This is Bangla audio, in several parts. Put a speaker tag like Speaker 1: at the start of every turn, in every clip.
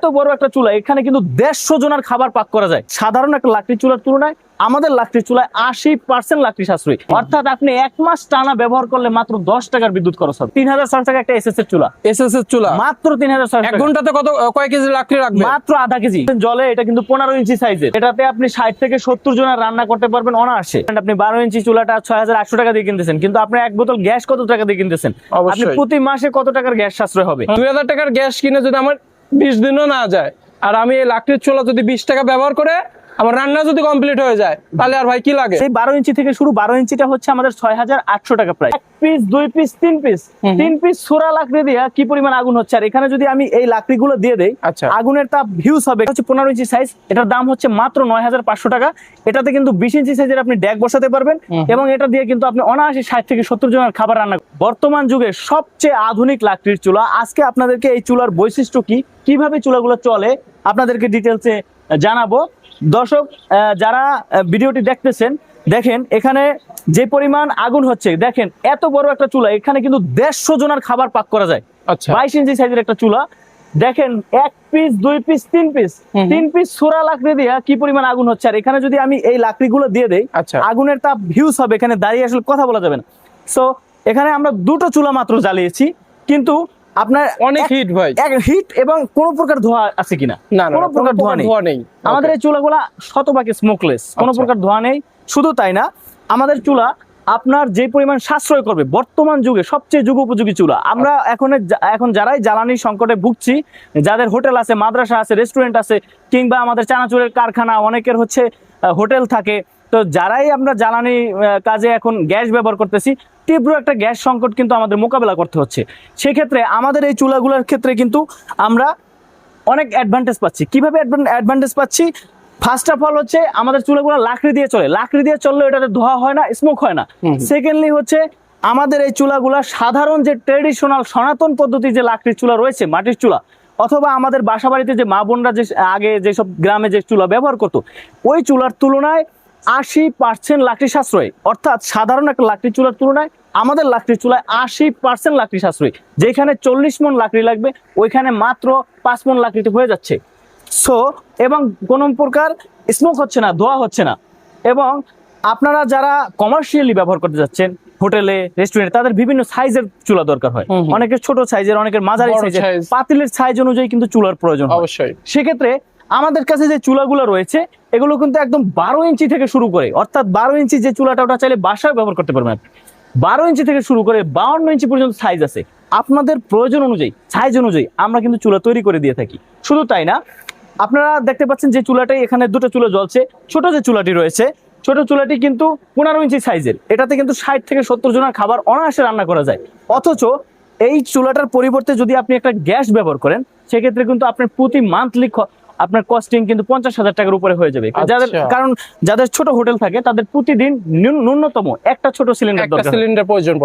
Speaker 1: এত বড় একটা চুলা, এখানে কিন্তু 150 জনের খাবার পাক করা যায়। সাধারণ একটা লাকড়ির চুলার তুলনায় আমাদের লাকড়ির চুলায় 80% লাকড়ি সাশ্রয়ী। অর্থাৎ আপনি 1 মাস টানা ব্যবহার করলে মাত্র 10 টাকার বিদ্যুৎ খরচ হবে। 3000 টাকা একটা এসএস এর চুলা, মাত্র 3000
Speaker 2: এক ঘন্টাতে কয় কেজি লাকড়ি রাখবে?
Speaker 1: মাত্র আধা কেজি জলে। এটা কিন্তু 15 ইঞ্চি সাইজের, এটাতে আপনি 60 থেকে 70 জনের রান্না করতে পারবেন অনায়াসে। আপনি 12 ইঞ্চি চুলাটা 6800 টাকা দিয়ে কিনতেছেন, কিন্তু আপনি এক বোতল গ্যাস কত টাকা দিয়ে কিনতেছেন? আপনি প্রতি মাসে কত টাকার গ্যাস সাশ্রয় হবে?
Speaker 2: 2000 টাকার গ্যাস কিনে যদি আমার 20 দিনও না যায়, আর আমি এই লাকড়ির চুলা যদি 20 টাকা ব্যবহার করে আমার রান্না যদি কমপ্লিট হয়ে যায়, তাহলে আর ভাই কি লাগে?
Speaker 1: সেই 12 ইঞ্চি থেকে শুরু। 12 ইঞ্চিটা হচ্ছে আমাদের 6800 টাকা প্রায়। 1 পিস 2 পিস 3 পিস 3 পিস সোরা লাকড়ি দিয়ে কি পরিমাণ আগুন হচ্ছে। আর এখানে যদি আমি এই লাকড়িগুলো দিয়ে দেই, আগুনের তাপ হিউজ হবে। হচ্ছে 15 ইঞ্চি সাইজ, এটার দাম হচ্ছে মাত্র 9500 টাকা। এটাতে কিন্তু 20 ইঞ্চি সাইজের আপনি ড্যাক বসাতে পারবেন, এবং এটা দিয়ে কিন্তু আপনি অনায়াসে 60 থেকে 70 জনের খাবার রান্না। বর্তমান যুগে সবচেয়ে আধুনিক লাকড়ির চুলা। আজকে আপনাদেরকে এই চুলার বৈশিষ্ট্য কি, কিভাবে চুলাগুলো চলে, আপনাদেরকে ডিটেলসে জানাবো। দর্শক যারা ভিডিওটি দেখতেছেন, দেখেন এখানে যে পরিমাণ আগুন হচ্ছে, দেখেন এত বড় একটা চুলা, এখানে কিন্তু 150 জনের খাবার পাক করা যায়। 22 ইঞ্চি সাইজের একটা চুলা, দেখেন 1 পিস 2 পিস 3 পিস সোরা লাকড়ি দিয়ে কি পরিমাণ আগুন হচ্ছে। আর এখানে যদি আমি এই লাকড়িগুলো দিয়ে দেই, আগুনের তাপ হিউজ হবে, এখানে দাঁড়িয়ে আসলে কথা বলা যাবে না। সো এখানে আমরা দুটো চুলা মাত্র জ্বালিয়েছি, কিন্তু আপনার
Speaker 2: অনেক হিট ভাই,
Speaker 1: এক হিট, এবং কোন প্রকার ধোঁয়া আছে কিনা?
Speaker 2: কোনো প্রকার ধোঁয়া নেই।
Speaker 1: আমাদের এই চুলাগুলা শতভাগে স্মোকলেস, কোনো প্রকার ধোঁয়া নেই। শুধু তাই না, আমাদের চুলা আপনার যে পরিমাণ সাশ্রয় করবে, বর্তমান যুগে সবচেয়ে যুগোপযোগী চুলা। আমরা এখন যারাই জ্বালানি সংকটে ভুগছি, যাদের হোটেল আছে, মাদ্রাসা আছে, রেস্টুরেন্ট আছে, কিংবা আমাদের চানাচুরের কারখানা, অনেকের হচ্ছে হোটেল থাকে, তো যারাই আমরা জ্বালানি কাজে এখন গ্যাস ব্যবহার করতেছি, তীব্র একটা গ্যাস সংকট কিন্তু আমাদের মোকাবেলা করতে হচ্ছে। সেক্ষেত্রে আমাদের এই চুলাগুলোর ক্ষেত্রে কিন্তু আমরা অনেক অ্যাডভান্টেজ পাচ্ছি। কিভাবে অ্যাডভান্টেজ পাচ্ছি? ফার্স্ট অফ অল হচ্ছে আমাদের চুলাগুলো লাকড়ি দিয়ে চলে, লাকড়ি দিয়ে চললে এটাতে ধোঁয়া হয় না, স্মোক হয় না। সেকেন্ডলি হচ্ছে আমাদের এই চুলাগুলা সাধারণ যে ট্রেডিশনাল সনাতন পদ্ধতি যে লাকড়ির চুলা রয়েছে, মাটির চুলা, অথবা আমাদের বাসা বাড়িতে যে মা বোনরা যে আগে যেসব গ্রামে যে চুলা ব্যবহার করতো, ওই চুলার তুলনায় 80% লাকড়ি সাশ্রয়। অর্থাৎ সাধারণ একটা লাকড়ির চুলার তুলনায় আমাদের লাকড়ির চুলায় 80% লাকড়ি সাশ্রয়। যেখানে 40 মণ লাকড়ি লাগবে, ওইখানে মাত্র 5 মণ লাকড়িতে হয়ে যাচ্ছে। সো এবং কোনো প্রকার স্মোক হচ্ছে না, ধোঁয়া হচ্ছে না। এবং আপনারা যারা কমার্শিয়ালি ব্যবহার করতে যাচ্ছেন, হোটেলে, রেস্টুরেন্টে, তাদের বিভিন্ন সাইজের চুলা দরকার হয়। অনেকের ছোট সাইজের, অনেকের মাঝারি সাইজের, পাতিলের সাইজ অনুযায়ী কিন্তু চুলার প্রয়োজন হয়।
Speaker 2: অবশ্যই।
Speaker 1: সেক্ষেত্রে আমাদের কাছে যে চুলাগুলো রয়েছে, এগুলো কিন্তু একদম 12 ইঞ্চি থেকে শুরু করে, অর্থাৎ 12 ইঞ্চি যে চুলাটা, ওটা চাইলে বাসায় ব্যবহার করতে পারবেন। 12 ইঞ্চি থেকে শুরু করে 52 ইঞ্চি পর্যন্ত সাইজ আছে। আপনাদের প্রয়োজন অনুযায়ী, সাইজ অনুযায়ী আমরা কিন্তু চুলা তৈরি করে দিয়ে থাকি। শুধু তাই না, আপনারা দেখতে পাচ্ছেন যে চুলাটাই, এখানে দুটো চুলা জ্বলছে। ছোট যে চুলাটি রয়েছে, ছোট চুলাটি কিন্তু 15 ইঞ্চি সাইজের, এটাতে কিন্তু 60 থেকে 70 জনের খাবার অনায়াসে রান্না করা যায়। অথচ এই চুলাটার পরিবর্তে যদি আপনি একটা গ্যাস ব্যবহার করেন, সেক্ষেত্রে কিন্তু আপনার প্রতি মান্থলি আপনার কস্টিং কিন্তু 50,000 টাকার উপরে হয়ে যাবে। কারণ যাদের ছোট হোটেল থাকে, তাদের প্রতিদিন ন্যূনতম একটা ছোট সিলিন্ডার প্রয়োজন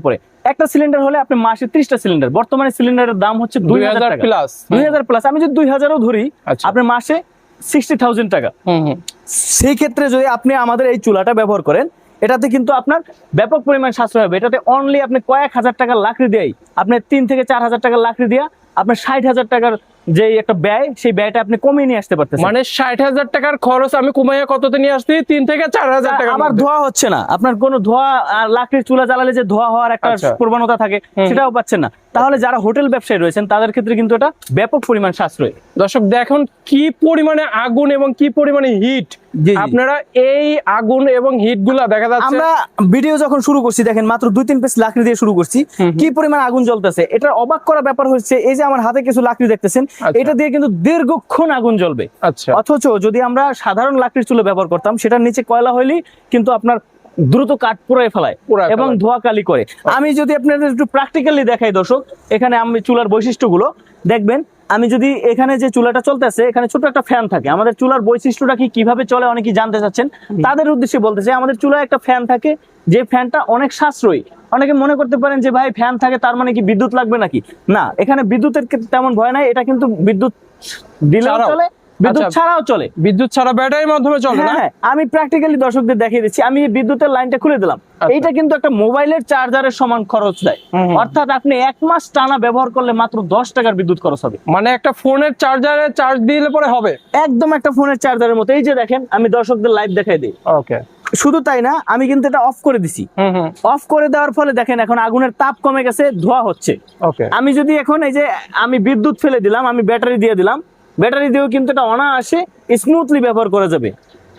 Speaker 1: পড়ে। একটা সিলিন্ডার হলে আপনি মাসে 30টা সিলিন্ডার। বর্তমানে সিলিন্ডারের দাম হচ্ছে 2000 প্লাস। 2000 প্লাস, আমি যদি 2000ও ধরি, আপনার মাসে 60,000 টাকা। সেই ক্ষেত্রে যদি আপনি আমাদের এই চুলাটা ব্যবহার করেন, এটাতে কিন্তু আপনার ব্যাপক পরিমাণ সাশ্রয় হবে। এটাতে অনলি আপনি কয়েক হাজার টাকার লাকড়ি দেয়, আপনি 3 থেকে 4000 টাকার লাকড়ি দিয়ে আপনার 60,000 টাকার যে একটা ব্যয়, সেই ব্যয়টা আপনি কমিয়ে নিয়ে আসতে পারতেছেন।
Speaker 2: মানে 60,000 টাকার খরচ আমি কমাইয়া কততে নিয়ে আসছি? 3 থেকে 4000 টাকা।
Speaker 1: আবার ধোঁয়া হচ্ছে না, আপনার কোনো ধোঁয়া, লাকড়ির চুলা জ্বালালে যে ধোঁয়া হওয়ার একটা প্রবণতা থাকে, সেটাও পাচ্ছেন না। তাহলে যারা হোটেল ব্যবসায়ী রয়েছেন, তাদের ক্ষেত্রে কিন্তু এটা ব্যাপক পরিমাণ সাশ্রয়।
Speaker 2: দর্শক দেখুন কি পরিমাণে আগুন এবং কি পরিমাণে হিট। আপনারা এই আগুন এবং হিট গুলা দেখা যাচ্ছে।
Speaker 1: আমরা ভিডিও যখন শুরু করছি, দেখেন মাত্র 2-3 পিস লাকড়ি দিয়ে শুরু করছি, কি পরিমাণ আগুন জ্বলতেছে। এটা অবাক করা ব্যাপার হচ্ছে, এই যে আমার হাতে কিছু লাকড়ি দেখতেছেন, এটা দিয়ে কিন্তু দীর্ঘক্ষণ আগুন জ্বলবে। অথচ যদি আমরা সাধারণ লাকড়ির চুলা ব্যবহার করতাম, সেটার নিচে কয়লা হইলেই কিন্তু আপনার দ্রুত কাঠ পুড়ায় ফেলায় এবং ধোঁয়া কালি করে। আমি যদি আপনাদের একটু প্র্যাকটিক্যালি দেখাই দর্শক, এখানে আমি চুলার বৈশিষ্ট্যগুলো দেখবেন। আমি যদি এখানে যে চুলাটা চলতেছে, এখানে ছোট একটা ফ্যান থাকে। আমাদের চুলার বৈশিষ্ট্যটা কি, কিভাবে চলে, অনেকেই জানতে চাচ্ছেন, তাদের উদ্দেশ্যে বলতেছে, আমাদের চুলায় একটা ফ্যান থাকে, যে ফ্যানটা অনেক সাশ্রয়ী। অনেকে মনে করতে পারেন যে ভাই ফ্যান থাকে তার মানে কি বিদ্যুৎ লাগবে নাকি? না, এখানে বিদ্যুতের তেমন ভয় নাই। এটা কিন্তু বিদ্যুৎ দিলেও চলে, বিদ্যুৎ
Speaker 2: আচ্ছা।
Speaker 1: ছাড়াও চলে।
Speaker 2: বিদ্যুৎ ছাড়া ব্যাটারির মাধ্যমে চলে না?
Speaker 1: হ্যাঁ, আমি প্র্যাকটিক্যালি দর্শকদের দেখিয়ে দিচ্ছি। আমি এই বিদ্যুতের লাইনটা খুলে দিলাম,
Speaker 2: আচ্ছা।
Speaker 1: এইটা কিন্তু একটা মোবাইলের চার্জারের সমান খরচ দেয়। অর্থাৎ আপনি 1 মাস টানা ব্যবহার করলে মাত্র 10 টাকার বিদ্যুৎ খরচ হবে।
Speaker 2: মানে একটা ফোনের চার্জারে চার্জ দিলে পরে হবে?
Speaker 1: একদম একটা ফোনের চার্জারের মতো। এই যে দেখেন, আমি দর্শকদের লাইভ দেখাই দিই।
Speaker 2: ওকে।
Speaker 1: শুধু তাই না, আমি কিন্তু এটা অফ করে দিছি। অফ করে দেওয়ার ফলে দেখেন এখন আগুনের তাপ কমে গেছে, ধোঁয়া হচ্ছে।
Speaker 2: ওকে।
Speaker 1: আমি যদি এখন এই যে আমি বিদ্যুৎ ফেলে দিলাম, আমি ব্যাটারি দিয়ে দিলাম, ব্যাটারি দিয়েও কিন্তু এটা অনায়াসে স্মুথলি ব্যবহার করা যাবে।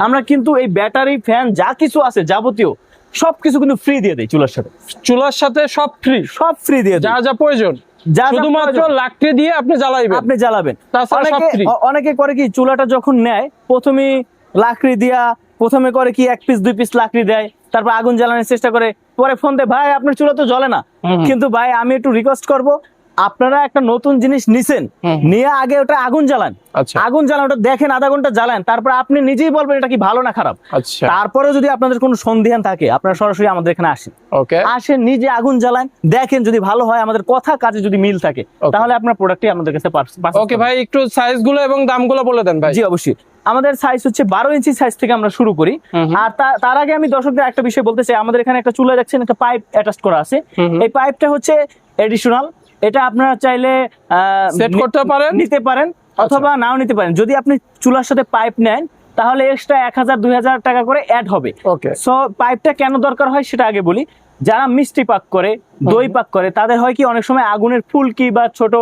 Speaker 1: আমরা কিন্তু এই ব্যাটারি, ফ্যান যা কিছু আছে যাবতীয় সবকিছু কিন্তু ফ্রি দিয়ে দেই চুলার সাথে।
Speaker 2: চুলার সাথে সব ফ্রি?
Speaker 1: সব ফ্রি দিয়ে
Speaker 2: যা
Speaker 1: দেই,
Speaker 2: যা প্রয়োজন
Speaker 1: যা
Speaker 2: শুধুমাত্র লাকড়ি দিয়ে আপনি জ্বালাইবেন,
Speaker 1: আপনি জ্বালাবেন।
Speaker 2: তাছাড়া সব ফ্রি।
Speaker 1: অনেকে করে কি, চুলাটা যখন নেয় প্রথমে লাকড়ি দিয়া, প্রথমে করে কি 1 পিস 2 পিস লাকড়ি দেয়, তারপর আগুন জ্বালানোর চেষ্টা করে, পরে ফোন দেয় ভাই আপনার চুলা তো জ্বলে না। কিন্তু ভাই আমি একটু রিকোয়েস্ট করব, আপনারা একটা নতুন জিনিস নিছেন, নিয়ে আগে ওটা আগুন জ্বালান।
Speaker 2: আচ্ছা।
Speaker 1: আগুন জ্বালান, ওটা দেখেন, আধা ঘন্টা জ্বালান, তারপর আপনি নিজেই বলবেন এটা কি ভালো না খারাপ।
Speaker 2: আচ্ছা।
Speaker 1: তারপরে যদি আপনাদের কোনো সন্দেহান থাকে, আপনারা সরাসরি আমাদের এখানে আসেন।
Speaker 2: ওকে।
Speaker 1: আসেন, নিজে আগুন জ্বালান, দেখেন যদি ভালো হয়, আমাদের কথা কাজে যদি মিল থাকে, তাহলে আপনার প্রোডাক্টটি আমাদের কাছে
Speaker 2: ওকে ভাই, একটু সাইজ গুলো এবং দামগুলো বলে দেন ভাই।
Speaker 1: জি অবশ্যই। আমাদের সাইজ হচ্ছে 12 ইঞ্চি সাইজ থেকে আমরা শুরু করি। আর তার আগে আমি দর্শকদের একটা বিষয় বলতে চাই, আমাদের এখানে একটা চুলা দেখছেন, একটা পাইপ অ্যাটাচ করা আছে। এই পাইপটা হচ্ছে এডিশনাল, এটা আপনারা চাইলে
Speaker 2: সেট করতে পারেন,
Speaker 1: নিতে পারেন, অথবা নাও নিতে পারেন। যদি আপনি চুলার সাথে পাইপ নেন তাহলে এক্সট্রা 1000-2000 টাকা করে অ্যাড হবে।
Speaker 2: ওকে।
Speaker 1: সো পাইপটা কেন দরকার হয় সেটা আগে বলি। যারা মিষ্টি পাক করে, দই পাক করে, তাদের হয় কি অনেক সময় আগুনের ফুলকি বা ছোট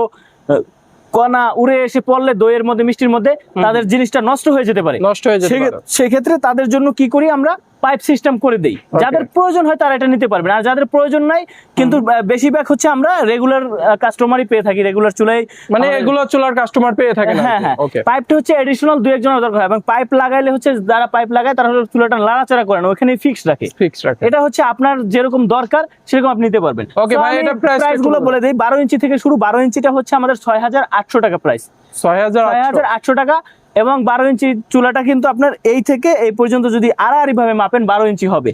Speaker 1: কণা উড়ে এসে পড়লে দইয়ের মধ্যে, মিষ্টির মধ্যে, তাদের জিনিসটা নষ্ট হয়ে যেতে পারে।
Speaker 2: নষ্ট হয়ে যেতে পারে।
Speaker 1: সেক্ষেত্রে তাদের জন্য কি করি আমরা, পাইপ সিস্টেম করে দেই। যাদের প্রয়োজন হয় তারা এটা নিতে পারবেন, আর যাদের প্রয়োজন নাই, কিন্তু বেশিরভাগ হচ্ছে আমরা রেগুলার কাস্টমারই পেয়ে থাকি, রেগুলার চুলাই,
Speaker 2: মানে এগুলো চুলার কাস্টমার পেয়ে থাকেন।
Speaker 1: হ্যাঁ হ্যাঁ।
Speaker 2: ওকে।
Speaker 1: পাইপটা হচ্ছে এডিশনাল 2-1 জনের দরকার হয়, এবং পাইপ লাগাইলে হচ্ছে যারা পাইপ লাগায় তারা হলো চুলাটা নাড়াচাড়া করে না, ওখানেই ফিক্স রাখে।
Speaker 2: ফিক্স রাখে।
Speaker 1: এটা হচ্ছে আপনার যেরকম দরকার সেরকম আপনি নিতে পারবেন।
Speaker 2: ওকে ভাই, এটা
Speaker 1: প্রাইস গুলো বলে দেই। 12 ইঞ্চি থেকে শুরু। 12 ইঞ্চিটা হচ্ছে আমাদের 6800 টাকা প্রাইস। 6800 টাকা। এবং 12 ইঞ্চি চুলাটা কিন্তু আপনার এই থেকে এই পর্যন্ত যদি আড়াআড়ি ভাবে মাপেন 12 ইঞ্চি হবে।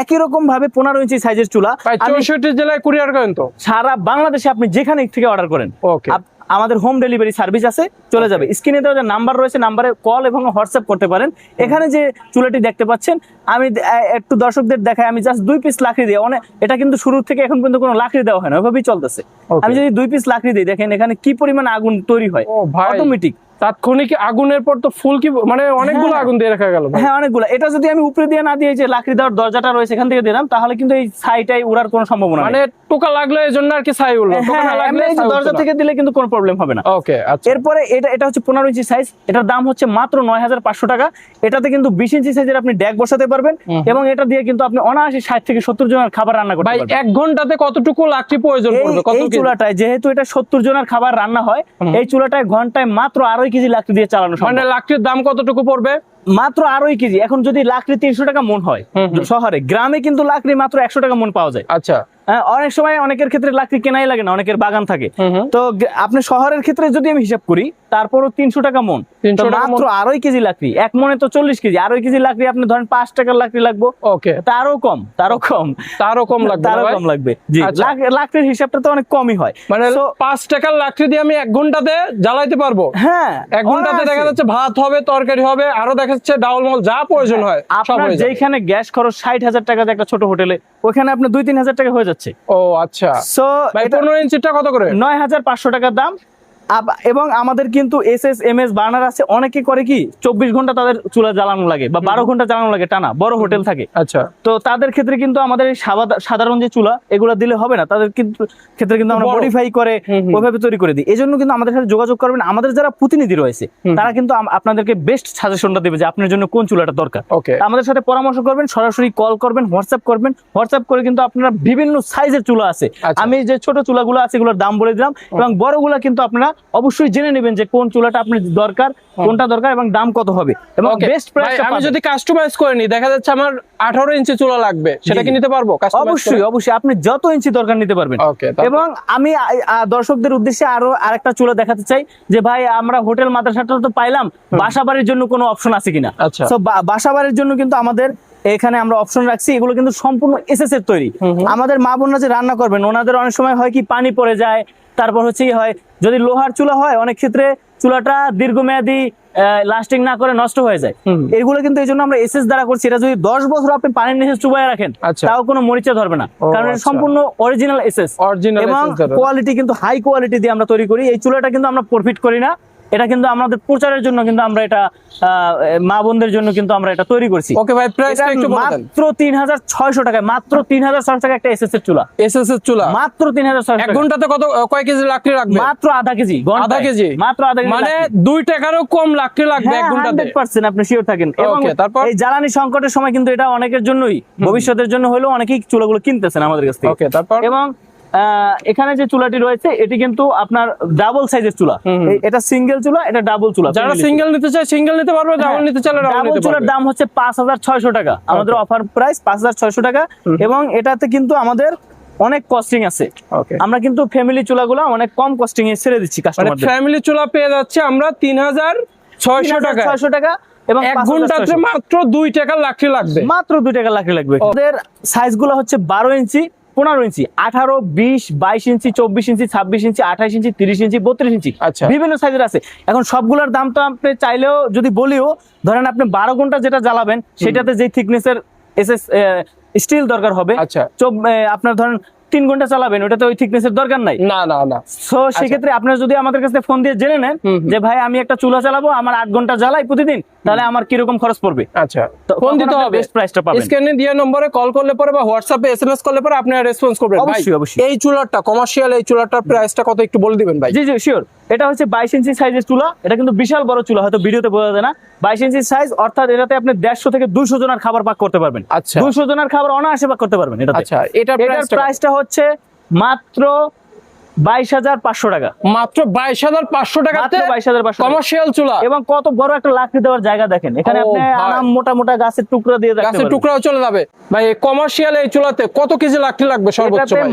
Speaker 1: একই রকম ভাবে 15 ইঞ্চি সাইজের চুলা
Speaker 2: 64 জেলায় কুরিয়ার করেন তো?
Speaker 1: সারা বাংলাদেশে আপনি যেখানে থেকে অর্ডার করেন,
Speaker 2: ওকে,
Speaker 1: আমাদের হোম ডেলিভারি সার্ভিস আছে, চলে যাবে। স্ক্রিনে দেওয়া যে নাম্বার রয়েছে, নাম্বারে কল এবং হোয়াটসঅ্যাপ করতে পারেন। এখানে যে চুলাটি দেখতে পাচ্ছেন, আমি একটু দর্শকদের দেখাই, আমি জাস্ট 2 পিস লাকড়ি দিই। এটা কিন্তু শুরু থেকে এখন পর্যন্ত কোনো লাকড়ি দেওয়া হয় না, ওইভাবেই চলতেছে। আমি যদি 2 পিস লাকড়ি দিই, দেখেন এখানে কি পরিমাণ আগুন তৈরি হয়, অটোমেটিক।
Speaker 2: তাৎক্ষণিক আগুনের পর তো ফুল কি, মানে অনেকগুলো আগুন দিয়ে রাখা গেল।
Speaker 1: হ্যাঁ, অনেকগুলো। এটা যদি আমি উপরে দিয়ে না দিয়ে যে লাকড়ি দেওয়ার দরজাটা রয়েছে এখান থেকে দিলাম, তাহলে কিন্তু এই ছাইটাই উড়ার কোনো সম্ভাবনা নেই।
Speaker 2: মানে টোকা লাগলে এজন্য আর কি ছাই উড়লো, টোকা না লাগলে
Speaker 1: এই যে দরজা থেকে দিলে কিন্তু কোনো প্রবলেম হবে না।
Speaker 2: ওকে, আচ্ছা।
Speaker 1: এরপরে এটা হচ্ছে 15 ইঞ্চি সাইজ, এটার দাম হচ্ছে মাত্র 9500 টাকা। এটাতে কিন্তু 20 ইঞ্চি সাইজের আপনি ড্যাক বসাতে পারবেন, এবং এটা দিয়ে কিন্তু আপনি অনায়াসে 60 থেকে 70 জনের খাবার রান্না করতে পারবেন।
Speaker 2: ভাই 1 ঘন্টাতে কতটুকু লাকড়ি প্রয়োজন পড়বে?
Speaker 1: এই চুলাটায় যেহেতু এটা 70 জনের খাবার রান্না হয়, এই চুলাটায় ঘন্টায় মাত্র 2.5 কেজি লাকড়ি দিয়ে চালানো সম্ভব।
Speaker 2: মানে লাকড়ির দাম কতটুকু পড়বে?
Speaker 1: মাত্র 2.5 কেজি। এখন যদি লাকড়ি 300 টাকা মন হয় শহরে, গ্রামে কিন্তু লাকড়ি মাত্র 100 টাকা মন পাওয়া যায়।
Speaker 2: আচ্ছা।
Speaker 1: অনেক সময় অনেকের ক্ষেত্রে লাকড়ি কেনাই লাগে না, অনেকের বাগান থাকে। তো আপনি শহরের ক্ষেত্রে যদি আমি হিসাব করি, তারপরও 300 টাকা মন, মাত্র 2.5 কেজি লাকড়ি। 1 মনে তো 40 কেজি, 2.5 কেজি লাকড়ি আপনি ধরেন 5 টাকার লাকড়ি লাগবে।
Speaker 2: ওকে,
Speaker 1: তারও কম লাগবে। জি, লাকড়ির হিসাবটা তো অনেক কমই হয়।
Speaker 2: মানে 5 টাকার লাকড়ি দিয়ে আমি 1 ঘন্টাতে জ্বালাইতে পারবো।
Speaker 1: হ্যাঁ,
Speaker 2: 1 ঘন্টাতে দেখা যাচ্ছে ভাত হবে, তরকারি হবে, আরো দেখা যাচ্ছে ডাউল মল যা প্রয়োজন হয় সব হয়ে যাবে।
Speaker 1: যেখানে গ্যাস খরচ 60,000 টাকা একটা ছোট হোটেলে, ওখানে আপনি 2-3 হাজার টাকা হয়ে যাচ্ছে।
Speaker 2: ও আচ্ছা।
Speaker 1: সো
Speaker 2: 15 ইঞ্চিটা কত করে?
Speaker 1: 9500 টাকার দাম। এবং আমাদের কিন্তু এসএস বার্নার আছে। অনেকে করে কি 24 ঘন্টা তাদের চুলা জ্বালানো লাগে, বা 12 ঘন্টা জ্বালানো লাগে টানা, বড় হোটেল থাকে।
Speaker 2: আচ্ছা।
Speaker 1: তো তাদের ক্ষেত্রে কিন্তু আমাদের এই সাধারণ যে চুলা, এগুলো দিলে হবে না। তাদের ক্ষেত্রে কিন্তু আমরা মডিফাই করে ওইভাবে তৈরি করে দিই। এজন্য কিন্তু আমাদের সাথে যোগাযোগ করবেন। আমাদের যারা প্রতিনিধি রয়েছে তারা কিন্তু আপনাদেরকে বেস্ট সাজেশনটা দেবে যে আপনার জন্য কোন চুলাটা দরকার। আমাদের সাথে পরামর্শ করবেন, সরাসরি কল করবেন, হোয়াটসঅ্যাপ করবেন। হোয়াটসঅ্যাপ করে কিন্তু আপনারা বিভিন্ন সাইজের চুলা আছে। আমি যে ছোট চুলাগুলো আছে এগুলোর দাম বলে দিলাম, এবং বড়গুলা কিন্তু আপনারা অবশ্যই জেনে নেবেন যে কোন চুলাটা আপনার দরকার, কোনটা দরকার, এবং দাম কত হবে, এবং বেস্ট প্রাইস।
Speaker 2: আমি যদি কাস্টমাইজ করে নিই, দেখা যাচ্ছে আমার 18 ইঞ্চি চুলা লাগবে, সেটা কি নিতে পারবো?
Speaker 1: অবশ্যই আপনি যত ইঞ্চি দরকার নিতে পারবেন। এবং আমি দর্শকদের উদ্দেশ্যে আরেকটা চুলা দেখাতে চাই যে ভাই, আমরা হোটেল মাদ্রাসাটা তো পাইলাম, বাসাবাড়ির জন্য কোনো অপশন আছে কিনা। তো বাসাবাড়ির জন্য কিন্তু আমাদের এখানে আমরা অপশন রাখছি। এগুলো কিন্তু সম্পূর্ণ এসএস এর তৈরি। আমাদের মা বোনরা যে রান্না করবেন, ওনাদের অনেক সময় হয় কি পানি পড়ে যায়, তারপর হচ্ছে কি হয়, যদি লোহার চুলা হয় অনেক ক্ষেত্রে চুলাটা দীর্ঘমেয়াদী লাস্টিং না করে নষ্ট হয়ে যায়।
Speaker 2: হুম।
Speaker 1: এগুলো কিন্তু এই জন্য আমরা এসএস দ্বারা করছি। এটা যদি 10 বছর আপনি পানির নিচে চুবাই রাখেন
Speaker 2: আচ্ছা।
Speaker 1: তাও কোনো মরিচা ধরবে না,
Speaker 2: ও,
Speaker 1: কারণ এটা
Speaker 2: আচ্ছা।
Speaker 1: সম্পূর্ণ অরিজিনাল এসএস
Speaker 2: Original
Speaker 1: এবং
Speaker 2: SS দ্বারা।
Speaker 1: কোয়ালিটি কিন্তু হাই কোয়ালিটি দিয়ে আমরা তৈরি করি। এই চুলাটা কিন্তু আমরা প্রফিট করি না, এটা কিন্তু আমাদের প্রচারের জন্য কিন্তু আমরা এটা মা বোনদের জন্য কিন্তু আমরা এটা তৈরি করছি।
Speaker 2: ওকে ভাই, প্রাইসটা
Speaker 1: এটা
Speaker 2: একটু বলে দেন।
Speaker 1: মাত্র 3600 টাকায়, মাত্র 3600 টাকা একটা এসএস এর চুলা,
Speaker 2: এসএস এর চুলা
Speaker 1: মাত্র 3600
Speaker 2: এক
Speaker 1: টাকা,
Speaker 2: ঘন্টাতে কয় কেজি লাকড়ি রাখবে?
Speaker 1: মাত্র আধা কেজি,
Speaker 2: আধা কেজি?
Speaker 1: মাত্র আধা কেজি,
Speaker 2: মানে 2 টাকারও কম লাকড়ি লাগবে এক ঘন্টাতে?
Speaker 1: 100% আপনি শিওর থাকেন। এবং
Speaker 2: Okay, তারপর?
Speaker 1: এই জ্বালানি সংকটের সময় কিন্তু এটা অনেকের জন্যই, ভবিষ্যতের জন্য হলেও অনেকেই চুলাগুলো কিনতেছেন আমাদের কাছ থেকে।
Speaker 2: ওকে, তারপর?
Speaker 1: এবং এখানে যে চুলাটি রয়েছে এটি কিন্তু আপনার ডাবল সাইজের চুলা। এটা সিঙ্গেল চুলা, এটা ডাবল চুলা।
Speaker 2: যারা সিঙ্গেল নিতে চায় সিঙ্গেল নিতে পারবে, ডাবল নিতে চাইলে ডাবল
Speaker 1: ডাবল
Speaker 2: নিতে
Speaker 1: চুলার
Speaker 2: পারবে।
Speaker 1: দাম হচ্ছে 5600 টাকা, আমাদের অফার প্রাইস 5600 টাকা। এবং এটাতে কিন্তু আমাদের অনেক কস্টিং আছে।
Speaker 2: ওকে,
Speaker 1: আমরা কিন্তু ফ্যামিলি চুলাগুলো অনেক কম কস্টিং এ ছেড়ে দিচ্ছি
Speaker 2: মানে
Speaker 1: কাস্টমারদের।
Speaker 2: ফ্যামিলি চুলা পেয়ে যাচ্ছে আমরা 3600 টাকা।
Speaker 1: 600 টাকা এবং
Speaker 2: এক ঘন্টাতে মাত্র 2 টাকা লাকড়ি লাগবে।
Speaker 1: মাত্র 2 টাকা লাকড়ি লাগবে। আমাদের সাইজগুলো হচ্ছে 12 ইঞ্চি, 15 ইঞ্চি, 18, 20, 22 ইঞ্চি, 24 ইঞ্চি, 26 ইঞ্চি, 28 ইঞ্চি, 30 ইঞ্চি, 32 ইঞ্চি,
Speaker 2: আচ্ছা।
Speaker 1: বিভিন্ন সাইজের আছে। এখন সবগুলোর দাম তো আপনি চাইলেও যদি বলিও, ধরেন আপনি 12 ঘন্টা যেটা জ্বালাবেন সেটাতে যে থিকনেসের এসএস স্টিল দরকার হবে,
Speaker 2: আচ্ছা।
Speaker 1: আপনার ধরেন 3 ঘন্টা চালাবেন, ওটাতে ওই থিকনেসের দরকার নাই।
Speaker 2: না না না,
Speaker 1: সো সেক্ষেত্রে আপনার যদি আমাদের কাছে ফোন দিয়ে জেনে নেন যে ভাই আমি একটা চুলা চালাবো, আমার 8 ঘন্টা জ্বালাই প্রতিদিন, তাহলে আমার কিরকম খরচ পড়বে,
Speaker 2: আচ্ছা,
Speaker 1: তো
Speaker 2: ফোন
Speaker 1: তখন
Speaker 2: দিতে
Speaker 1: আপনি
Speaker 2: হবে।
Speaker 1: best price টা পাবেন।
Speaker 2: স্ক্রিনে দেওয়া নম্বরে কল করলে পরে বা হোয়াটসঅ্যাপে এসএমএস করলে পরে আপনারা রেসপন্স করবেন। ভাই
Speaker 1: অবশ্যই, অবশ্যই।
Speaker 2: এই চুলাটা কমার্শিয়াল, এই চুলাটার প্রাইসটা কত একটু বলে দিবেন ভাই?
Speaker 1: জি জি শিওর। এটা হচ্ছে 22 ইঞ্চি সাইজের চুলা, এটা কিন্তু বিশাল বড় চুলা, হয়তো ভিডিওতে বোঝা যায় না। 22 ইঞ্চি সাইজ, অর্থাৎ এটাতে আপনি 150 থেকে 200 জনের খাবার পাক করতে পারবেন।
Speaker 2: আচ্ছা।
Speaker 1: 200 জনের খাবার অনায়াসে পাক করতে পারবেন এটাতে।
Speaker 2: আচ্ছা, এটার
Speaker 1: প্রাইসটা হচ্ছে মাত্র 22,500 টাকা।
Speaker 2: মাত্র 22,500 টাকাতে
Speaker 1: মাত্র 22,500 টাকা।
Speaker 2: কমার্শিয়াল চুলা।
Speaker 1: এবং কত বড় একটা লাকড়ি দেওয়ার জায়গা দেখেন, এখানে
Speaker 2: ও
Speaker 1: আপনি
Speaker 2: ভাই।
Speaker 1: আরাম মোটা মোটা গাছের টুকরা দিয়ে রাখতে
Speaker 2: গাছের
Speaker 1: পারবেন।
Speaker 2: টুকরাও চলে যাবে ভাই। কমার্শিয়াল এই চুলাতে কত কেজি লাকড়ি লাগবে সর্বোচ্চ
Speaker 1: এটাতে
Speaker 2: ভাই?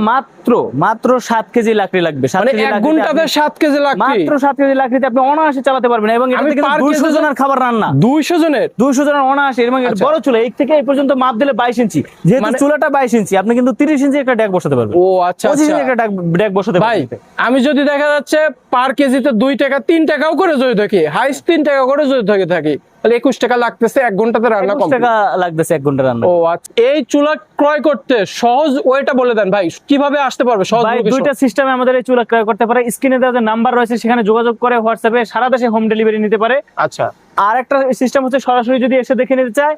Speaker 1: মাত্র 7 কেজি লাকড়ি লাগবে। 7
Speaker 2: মানে
Speaker 1: কেজি
Speaker 2: এক
Speaker 1: লাকড়িতে
Speaker 2: ঘন্টাতে
Speaker 1: আপনি-
Speaker 2: 7 কেজি লাকড়ি?
Speaker 1: মাত্র 7 কেজি লাকড়িতে আপনি অনায়াসে চালাতে পারবেন। এবং
Speaker 2: আমি
Speaker 1: এটাতে কিন্তু
Speaker 2: per
Speaker 1: 200
Speaker 2: কেজি
Speaker 1: জনের খাবার রান্না।
Speaker 2: 200 জনের?
Speaker 1: 200 জনের অনায়াসে। এবং এটা
Speaker 2: আচ্ছা।
Speaker 1: বড় চুলা, এই থেকে এই পর্যন্ত মাপ দিলে 22 ইঞ্চি, যেহেতু
Speaker 2: মানে-
Speaker 1: চুলাটা 22 ইঞ্চি, আপনি কিন্তু 30 ইঞ্চি একটা ড্যাক বসাতে পারবেন।
Speaker 2: ও আচ্ছা
Speaker 1: 25
Speaker 2: আচ্ছা।
Speaker 1: ইঞ্চি একটা ড্যাক বসাতে
Speaker 2: ভাই
Speaker 1: পারবেন।
Speaker 2: আমি যদি দেখা যাচ্ছে পার কেজিতে 2 টাকা 3 টাকাও করে যদি থাকি, হাইস্ট 3 টাকা করে যদি থাকি, তাহলে 21 টাকা লাগতেছে এক ঘন্টাতে রান্না
Speaker 1: 21
Speaker 2: কমপ্লিট।
Speaker 1: টাকা লাগতেছে 1 ঘন্টা রান্না।
Speaker 2: ও আচ্ছা, এই চুলা ক্রয় করতে সহজ ওয়েটা বলে দেন ভাই, কিভাবে আসতে পারবে সহজ
Speaker 1: ভাই
Speaker 2: location?
Speaker 1: দুইটা সিস্টেমে আমাদের এই চুলা ক্রয় করতে পারে। স্ক্রিনে দেওয়া যে নাম্বার রয়েছে সেখানে যোগাযোগ করে হোয়াটসঅ্যাপে সারা দেশে হোম ডেলিভারি নিতে পারে।
Speaker 2: আচ্ছা,
Speaker 1: আর একটা সিস্টেম হচ্ছে সরাসরি যদি এসে দেখে নিতে চায়,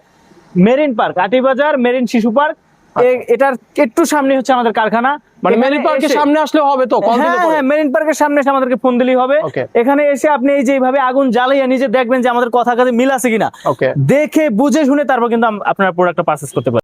Speaker 1: মেরিন পার্ক, আটিবাজার মেরিন শিশু পার্ক, এটার একটু সামনে হচ্ছে আমাদের কারখানা।
Speaker 2: মানে
Speaker 1: এখানে
Speaker 2: মেরিন পার্কের
Speaker 1: এসে-
Speaker 2: সামনে আসলে হবে তো? কল দিলে
Speaker 1: হ্যাঁ
Speaker 2: পরে?
Speaker 1: হ্যাঁ, মেরিন পার্কের সামনে এসে আমাদেরকে ফোন দিলেই হবে।
Speaker 2: Okay.
Speaker 1: এখানে এসে আপনি এই যে এইভাবে আগুন জ্বালিয়ে নিজে দেখবেন যে আমাদের কথা কাজে মিল আছে কিনা,
Speaker 2: ওকে।
Speaker 1: দেখে বুঝে শুনে তারপর কিন্তু আপনার প্রোডাক্টটা পারচেজ করতে পারেন।